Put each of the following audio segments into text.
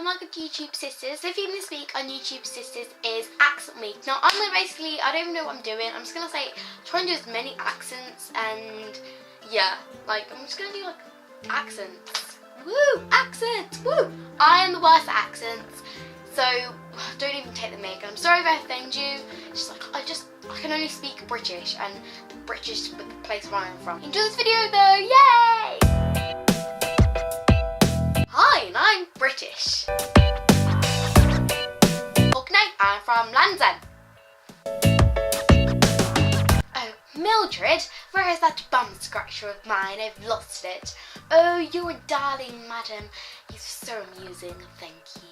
and welcome to YouTube Sisters. The theme this week on YouTube Sisters is accent week. Now I'm gonna basically, I don't even know what I'm doing. I'm just gonna say, try and do as many accents, and yeah, like I'm just gonna do like accents. Woo, accents, woo. I am the worst at accents, so don't even take the mic. I'm sorry if I offend you. It's just like I can only speak British, and the British is the place where I'm from. Enjoy this video though, yay! Hi, and I'm British. Okay, I'm from Land's End. Oh, Mildred, where is that bum scratcher of mine? I've lost it. Oh, you're a darling, madam. You're so amusing, thank you.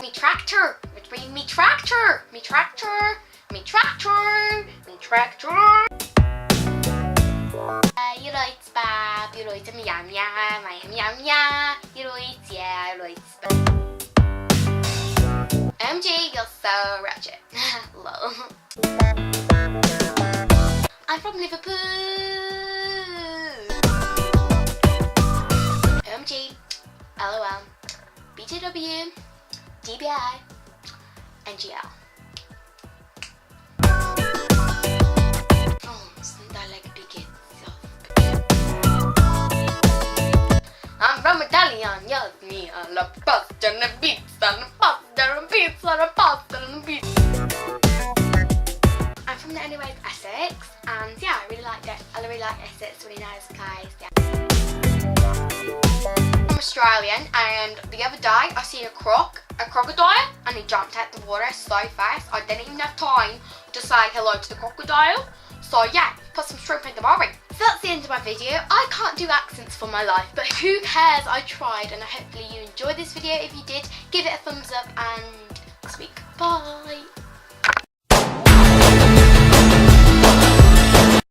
Me tractor, which means me tractor, me tractor, me tractor, me tractor. You like spab, you like me yum yum, I am yum yum, you like yeah, I like spab. MG, you're so ratchet. Lol. I'm from Liverpool. MG, LOL, BTW, DBI, NGL. Oh, isn't that like big? I'm from Italian, yes, me, and la pasta and the pizza, and the pasta and the pizza, and the pasta and the pizza. I'm from the anyways Essex, and yeah, I really like Essex, it's really nice, guys, yeah. I'm Australian, and the other day I seen a crocodile, and he jumped out the water so fast, I didn't even have time to say hello to the crocodile, so yeah, put some shrimp in the curry. So that's the end of my video. I can't do accents for my life, but who cares? I tried, and hopefully you enjoyed this video. If you did, give it a thumbs up and speak. Bye.